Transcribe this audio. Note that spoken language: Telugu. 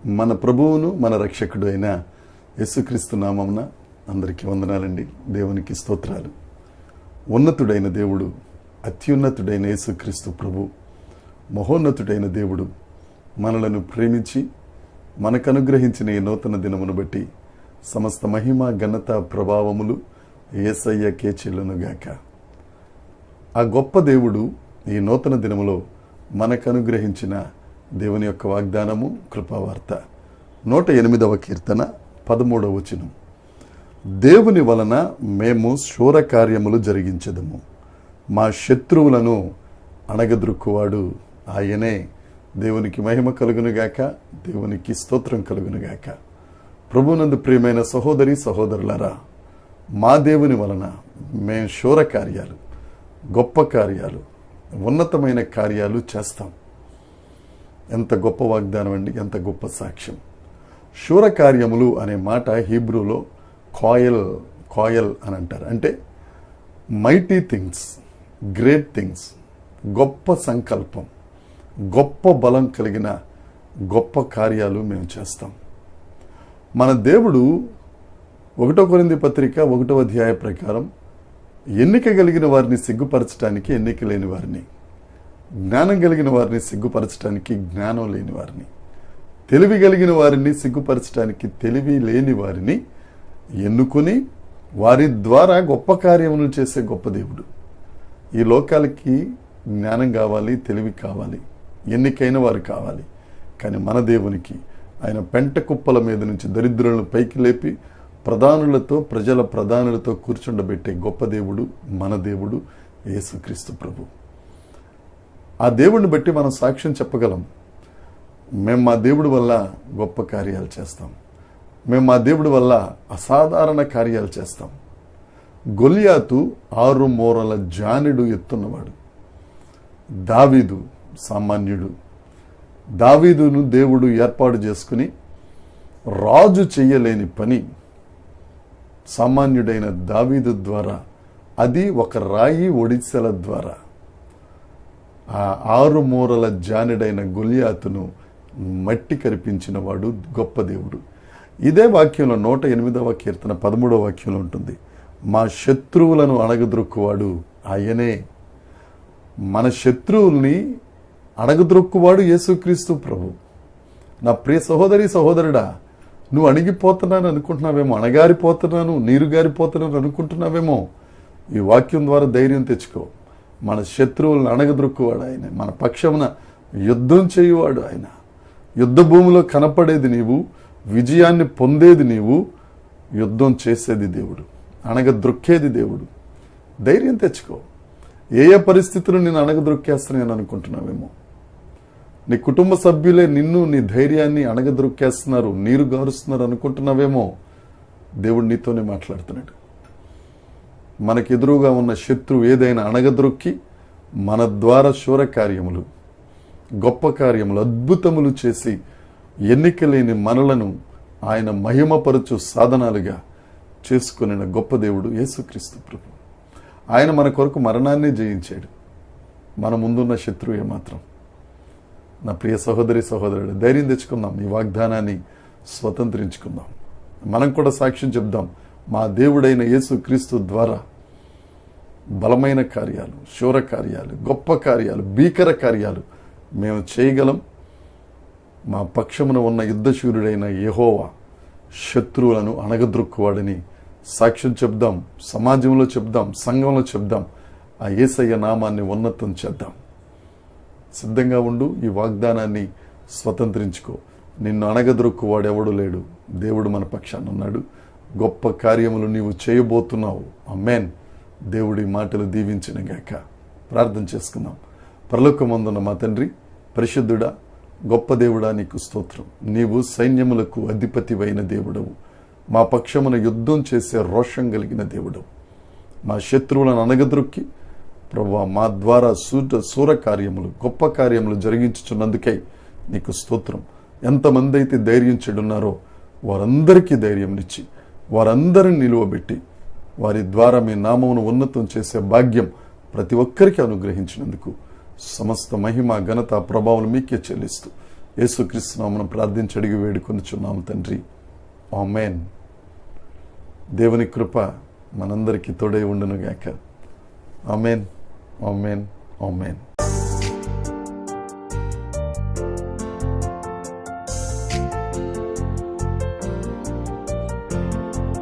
మన ప్రభువును మన రక్షకుడు అయిన యేసుక్రీస్తు నామమున అందరికీ వందనాలండి. దేవునికి స్తోత్రాలు. ఉన్నతుడైన దేవుడు, అత్యున్నతుడైన యేసుక్రీస్తు ప్రభు, మహోన్నతుడైన దేవుడు మనలను ప్రేమించి మనకు అనుగ్రహించిన ఈ నూతన దినమును బట్టి సమస్త మహిమ ఘనత ప్రభావములు యేసయ్యకే చెల్లునుగాక. ఆ గొప్ప దేవుడు ఈ నూతన దినములో మనకు అనుగ్రహించిన దేవుని యొక్క వాగ్దానము కృపావార్త 108వ కీర్తన 13వ వచనం. దేవుని వలన మేము శూర కార్యములు జరిగించెదము, మా శత్రువులను అణగద్రుక్కువాడు ఆయనే. దేవునికి మహిమ కలుగునుగాక, దేవునికి స్తోత్రం కలుగునుగాక. ప్రభునందు ప్రియమైన సహోదరి సహోదరులారా, మా దేవుని వలన మేము శూర కార్యాలు, గొప్ప కార్యాలు, ఉన్నతమైన కార్యాలు చేస్తాం. ఎంత గొప్ప వాగ్దానం అండి, ఎంత గొప్ప సాక్ష్యం. శూర కార్యములు అనే మాట హీబ్రూలో కాయల్ అని అంటారు. అంటే మైటీ థింగ్స్, గ్రేట్ థింగ్స్, గొప్ప సంకల్పం, గొప్ప బలం కలిగిన గొప్ప కార్యాలు మేము చేస్తాం. మన దేవుడు 1 కొరింథీ పత్రిక 1వ అధ్యాయ ప్రకారం ఎన్నిక కలిగిన వారిని సిగ్గుపరచడానికి ఎన్నిక లేని వారిని, జ్ఞానం కలిగిన వారిని సిగ్గుపరచడానికి జ్ఞానం లేని వారిని, తెలివి కలిగిన వారిని సిగ్గుపరచడానికి తెలివి లేని వారిని ఎన్నుకొని వారి ద్వారా గొప్ప కార్యములు చేసే గొప్ప దేవుడు. ఈ లోకాలకి జ్ఞానం కావాలి, తెలివి కావాలి, ఎన్నికైన వారు కావాలి. కానీ మన దేవునికి ఆయన పెంట కుప్పల మీద నుంచి దరిద్రులను పైకి లేపి ప్రజల ప్రధానులతో కూర్చుండబెట్టే గొప్ప దేవుడు మన దేవుడు యేసుక్రీస్తు ప్రభు. ఆ దేవుడిని బట్టి మనం సాక్ష్యం చెప్పగలం. మేము మా దేవుడి వల్ల గొప్ప కార్యాలు చేస్తాం, మేము మా దేవుడి వల్ల అసాధారణ కార్యాలు చేస్తాం. గొలియాతు 6 మూరల జానుడు ఎత్తున్నవాడు. దావీదు సామాన్యుడు. దావీదును దేవుడు ఏర్పాటు చేసుకుని రాజు చెయ్యలేని పని సామాన్యుడైన దావీదు ద్వారా, అది ఒక రాయి ఒడిశల ద్వారా ఆ 6 మూరల జానుడైన గొలియాతును మట్టి కరిపించిన వాడు గొప్ప దేవుడు. ఇదే వాక్యంలో 108వ కీర్తన 13వ వాక్యంలో ఉంటుంది. మా శత్రువులను అణగద్రొక్కువాడు ఆయనే. మన శత్రువుల్ని అణగద్రొక్కువాడు యేసుక్రీస్తు ప్రభు. నా ప్రియ సహోదరి సహోదరుడా, నువ్వు అణిగిపోతున్నాను అనుకుంటున్నావేమో, అణగారిపోతున్నాను, నీరుగారిపోతున్నాను అనుకుంటున్నావేమో. ఈ వాక్యం ద్వారా ధైర్యం తెచ్చుకో. మన శత్రువులను అణగద్రొక్కువాడు ఆయన, మన పక్షమున యుద్ధం చేయువాడు ఆయన. యుద్ధ భూమిలో కనపడేది నీవు, విజయాన్ని పొందేది నీవు, యుద్ధం చేసేది దేవుడు, అణగద్రొక్కేది దేవుడు. ధైర్యం తెచ్చుకో. ఏ పరిస్థితులు నేను అణగద్రొక్కేస్తున్నాను అనుకుంటున్నావేమో. నీ కుటుంబ సభ్యులే నిన్ను, నీ ధైర్యాన్ని అణగద్రొక్కేస్తున్నారు, నీరు గారుస్తున్నారు అనుకుంటున్నావేమో. దేవుడు నీతోనే మాట్లాడుతున్నాడు. మనకు ఎదురుగా ఉన్న శత్రువు ఏదైనా అణగద్రొక్కి మన ద్వారా శూర కార్యములు, గొప్ప కార్యములు, అద్భుతములు చేసి ఎన్నికలేని మనలను ఆయన మహిమపరచు సాధనాలుగా చేసుకుని గొప్ప దేవుడు యేసుక్రీస్తు ప్రభు. ఆయన మన కొరకు మరణాన్ని జయించాడు. మన ముందున్న శత్రువు ఏమాత్రం. నా ప్రియ సహోదరి సహోదరుడు, ధైర్యం తెచ్చుకుందాం. ఈ వాగ్దానాన్ని స్వతంత్రించుకుందాం. మనం కూడా సాక్ష్యం చెప్దాం. మా దేవుడైన యేసుక్రీస్తు ద్వారా బలమైన కార్యాలు, శూర కార్యాలు, గొప్ప కార్యాలు, భీకర కార్యాలు మేము చేయగలం. మా పక్షమున ఉన్న యుద్ధశూరుడైన యెహోవా శత్రువులను అణగద్రొక్కువాడని సాక్ష్యం చెప్దాం. సమాజంలో చెప్దాం, సంఘంలో చెప్దాం. ఆ యేసయ్య నామాన్ని ఉన్నతం చేద్దాం. సిద్ధంగా ఉండు. ఈ వాగ్దానాన్ని స్వతంత్రించుకో. నిన్ను అణగద్రొక్కువాడు ఎవడు లేడు. దేవుడు మన పక్షాన ఉన్నాడు. గొప్ప కార్యములు నీవు చేయబోతున్నావు. ఆమేన్. దేవుడి మాటలు దీవించినగాక. ప్రార్థన చేసుకుందాం. పరలోకమందున్న మా తండ్రి, పరిశుద్ధుడా, గొప్ప దేవుడా, నీకు స్తోత్రం. నీవు సైన్యములకు అధిపతివైన దేవుడవు. మా పక్షమున యుద్ధం చేసే రోషం కలిగిన దేవుడవు. మా శత్రువులను అణగద్రొక్కి ప్రభువా మా ద్వారా శూర కార్యములు, గొప్ప కార్యములు జరిగించుచున్నందుకై నీకు స్తోత్రం. ఎంతమంది అయితే ధైర్యం చెడున్నారో వారందరికీ ధైర్యంనిచ్చి, వారందరిని నిలువబెట్టి, వారి ద్వారా మీ నామమును ఉన్నతం చేసే భాగ్యం ప్రతి ఒక్కరికి అనుగ్రహించినందుకు సమస్త మహిమ ఘనత ప్రభావం మీకే చెల్లిస్తూ యేసుక్రీస్తు నామమున ప్రార్థించి అడిగి వేడుకొనుచున్నాము తండ్రి. ఆమేన్. దేవుని కృప మనందరికీ తోడై ఉండును గాక. ఆమేన్, ఆమేన్, ఆమేన్.